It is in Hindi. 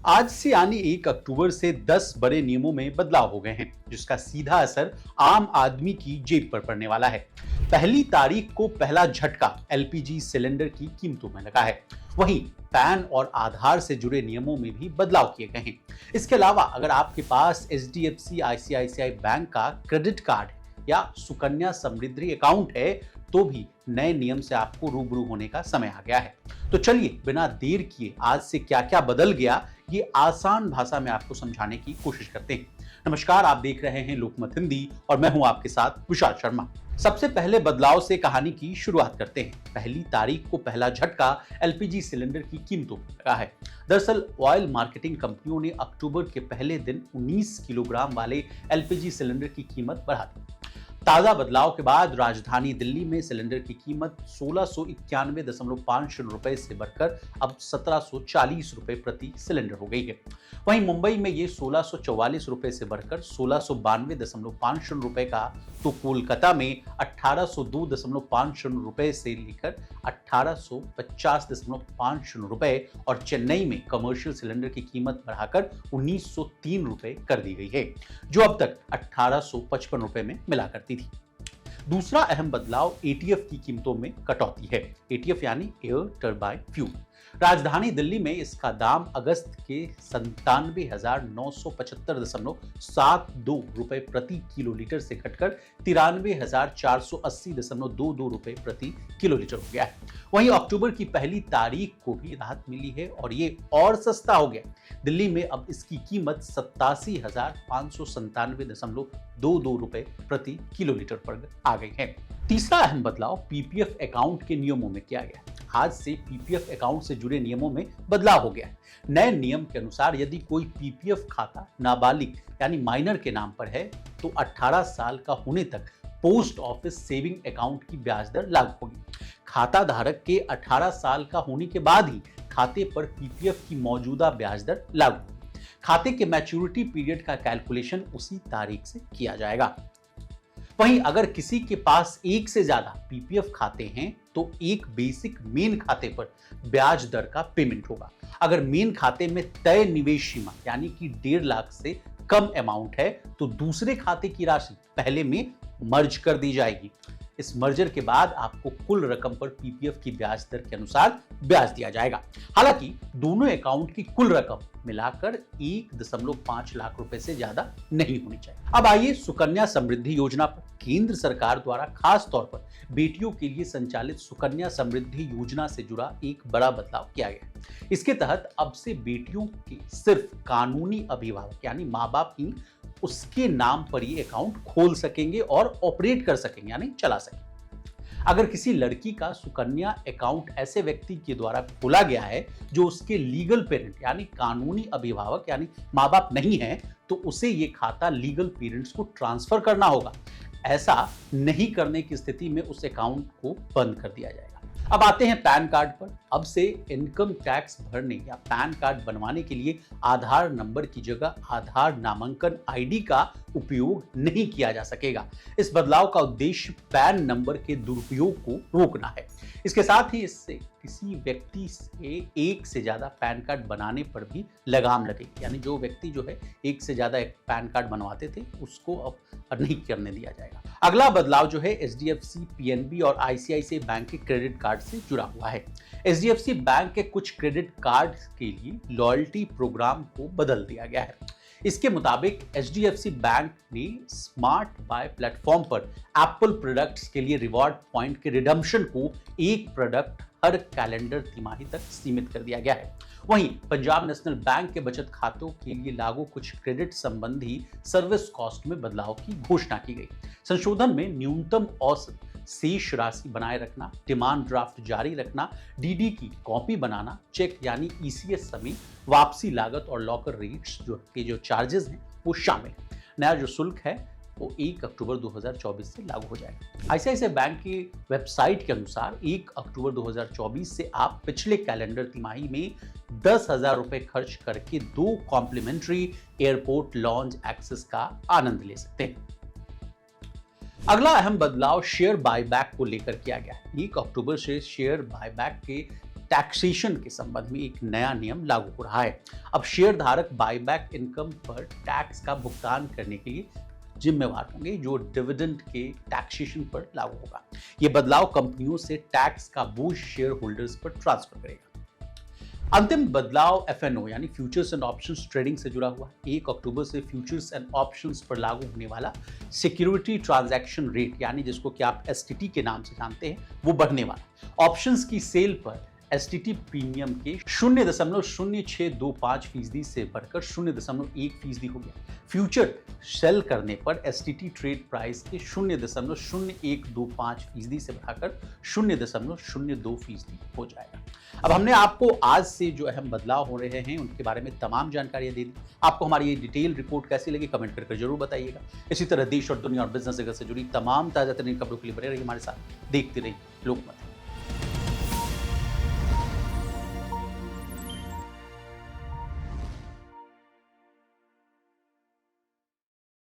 आज से यानी 1 अक्टूबर से 10 बड़े नियमों में बदलाव हो गए हैं, जिसका सीधा असर आम आदमी की जेब पर पड़ने वाला है। पहली तारीख को पहला झटका एलपीजी सिलेंडर की कीमतों में लगा है। वहीं पैन और आधार से जुड़े नियमों में भी बदलाव किए गए हैं। इसके अलावा अगर आपके पास एचडीएफसी आईसीआईसीआई बैंक का क्रेडिट कार्ड या सुकन्या समृद्धि अकाउंट है, तो भी नए नियम से आपको रूबरू होने का समय आ गया है। तो चलिए बिना देर किए आज से क्या क्या बदल गया, ये आसान भाषा में आपको समझाने की कोशिश करते हैं। नमस्कार, आप देख रहे हैं लोकमत हिंदी और मैं हूं आपके साथ विशाल शर्मा। सबसे पहले बदलाव से कहानी की शुरुआत करते हैं। पहली तारीख को पहला झटका एलपीजी सिलेंडर की कीमतों पर लगा है। दरअसल ऑयल मार्केटिंग कंपनियों ने अक्टूबर के पहले दिन 19 किलोग्राम वाले एलपीजी सिलेंडर की कीमत बढ़ा दी। ताजा बदलाव के बाद राजधानी दिल्ली में सिलेंडर की कीमत 1691.50 रुपए से बढ़कर अब 1740 रुपए प्रति सिलेंडर हो गई है। वहीं मुंबई में ये 1644 रुपए से बढ़कर 1692.50 रुपए का, तो कोलकाता में 1802.50 रुपए से लेकर 1850.50 रुपए और चेन्नई में कमर्शियल सिलेंडर की कीमत बढ़ाकर 1903 रुपए कर दी गई है, जो अब तक 1855 रुपए में मिला करती थी। दूसरा अहम बदलाव एटीएफ की कीमतों में कटौती है। एटीएफ यानी एयर टर्बाइन फ्यूल। राजधानी दिल्ली में इसका दाम अगस्त के 97,975.72 रुपए प्रति किलोलीटर से घटकर 93,480.22 रुपए प्रति किलोलीटर हो गया है। वहीं अक्टूबर की पहली तारीख को भी राहत मिली है और ये और सस्ता हो गया। दिल्ली में अब इसकी कीमत 87,597.22 रुपए प्रति किलोलीटर पर आ गई है। तीसरा अहम बदलाव पीपीएफ अकाउंट के नियमों में किया गया। आज से पीपीएफ अकाउंट से जुड़े नियमों में बदलाव हो गया है। नए नियम के अनुसार यदि कोई पीपीएफ खाता नाबालिग यानी माइनर के नाम पर है, तो 18 साल का होने तक पोस्ट ऑफिस सेविंग अकाउंट की ब्याज दर लागू होगी। खाता धारक के 18 साल का होने के बाद ही खाते पर पीपीएफ की मौजूदा ब्याज दर लागू होगी। खाते के मैच्योरिटी पीरियड का कैलकुलेशन उसी तारीख से किया जाएगा। वहीं अगर किसी के पास एक से ज्यादा पीपीएफ खाते हैं, तो एक बेसिक मेन खाते पर ब्याज दर का पेमेंट होगा। अगर मेन खाते में तय निवेश सीमा यानी कि 1.5 लाख से कम अमाउंट है, तो दूसरे खाते की राशि पहले में मर्ज कर दी जाएगी। इस मर्जर के बाद आपको कुल रकम पर पीपीएफ की ब्याज दर के अनुसार ब्याज दिया जाएगा। हालांकि दोनों अकाउंट की कुल रकम मिलाकर 1.5 लाख रुपए से ज्यादा नहीं होनी चाहिए। अब आइए सुकन्या समृद्धि योजना पर। केंद्र सरकार द्वारा खास तौर पर बेटियों के लिए संचालित सुकन्या समृद्धि योजना से जुड़ा एक बड़ा बदलाव किया गया। इसके तहत अब से बेटियों के सिर्फ कानूनी अभिभावक यानी माँ बाप ही उसके नाम पर ये अकाउंट खोल सकेंगे और ऑपरेट कर सकेंगे यानी चला सकेंगे। अगर किसी लड़की का सुकन्या अकाउंट ऐसे व्यक्ति के द्वारा खोला गया है जो उसके लीगल पेरेंट यानी कानूनी अभिभावक यानी माँ बाप नहीं है, तो उसे ये खाता लीगल पेरेंट्स को ट्रांसफर करना होगा। ऐसा नहीं करने की स्थिति में उस अकाउंट को बंद कर दिया जाएगा। अब आते हैं पैन कार्ड पर। अब से इनकम टैक्स भरने या पैन कार्ड बनवाने के लिए आधार नंबर की जगह आधार नामांकन आईडी का उपयोग नहीं किया जा सकेगा। इस बदलाव का उद्देश्य पैन नंबर के दुरुपयोग को रोकना है। इसके साथ ही इससे किसी व्यक्ति से एक से ज्यादा पैन कार्ड बनाने पर भी लगाम लगेगी, यानी जो व्यक्ति जो है एक से ज्यादा एक पैन कार्ड बनवाते थे उसको अब नहीं करने दिया जाएगा। अगला बदलाव जो है एचडीएफसी, पीएनबी और आईसीआईसीआई बैंक के क्रेडिट कार्ड से जुड़ा हुआ है। एचडीएफसी बैंक के कुछ क्रेडिट कार्ड के लिए लॉयल्टी प्रोग्राम को बदल दिया गया है। इसके मुताबिक एचडीएफसी बैंक ने स्मार्ट बाय प्लेटफॉर्म पर एप्पल प्रोडक्ट्स के लिए रिवॉर्ड पॉइंट के रिडम्पशन को एक प्रोडक्ट हर कैलेंडर तिमाही तक सीमित कर दिया गया है। वहीं पंजाब नेशनल बैंक के बचत खातों के लिए लागू कुछ क्रेडिट संबंधी सर्विस कॉस्ट में बदलाव की घोषणा की गई। संशोधन में न्यूनतम औसत शेष राशि बनाए रखना, डिमांड ड्राफ्ट जारी रखना, डीडी की कॉपी बनाना, चेक यानी ईसीएस समेत वापसी लागत और लॉकर रेट्स जो चार्जेस हैं वो शामिल है। नया जो शुल्क है वो 1 अक्टूबर 2024 से लागू हो जाएगा। आईसीआईसीआई बैंक की वेबसाइट के अनुसार 1 अक्टूबर 2024 से आप पिछले कैलेंडर तिमाही में 10,000 रुपए खर्च करके 2 कॉम्प्लीमेंट्री एयरपोर्ट लॉन्ज एक्सेस का आनंद ले सकते हैं। अगला अहम बदलाव शेयर बायबैक को लेकर किया गया है। 1 अक्टूबर से शेयर बायबैक के टैक्सेशन के संबंध में एक नया नियम लागू हो रहा है। अब शेयर धारक बायबैक इनकम पर टैक्स का भुगतान करने के लिए जिम्मेवार होंगे, जो डिविडेंड के टैक्सेशन पर लागू होगा। यह बदलाव कंपनियों से टैक्स का बोझ शेयर होल्डर्स पर ट्रांसफर करेगा। अंतिम बदलाव एफएनओ यानी फ्यूचर्स एंड ऑप्शंस ट्रेडिंग से जुड़ा हुआ। 1 अक्टूबर से फ्यूचर्स एंड ऑप्शंस पर लागू होने वाला सिक्योरिटी ट्रांजैक्शन रेट यानी जिसको कि आप एसटीटी के नाम से जानते हैं, वो बढ़ने वाला। ऑप्शंस की सेल पर एसटीटी प्रीमियम के 0.0625% से बढ़कर 0.1% हो गया। फ्यूचर सेल करने पर एसटीटी ट्रेड प्राइस के 0.0125% से बढ़ाकर 0.02% हो जाएगा। अब हमने आपको आज से जो अहम बदलाव हो रहे हैं उनके बारे में तमाम जानकारियां दे दी। आपको हमारी ये डिटेल रिपोर्ट कैसी लगी कमेंट करके जरूर बताइएगा। इसी तरह देश और दुनिया और बिजनेस जगत से जुड़ी तमाम ताजा तरीन खबरों के लिए बने रहिए हमारे साथ, देखते रहिए लोकमत।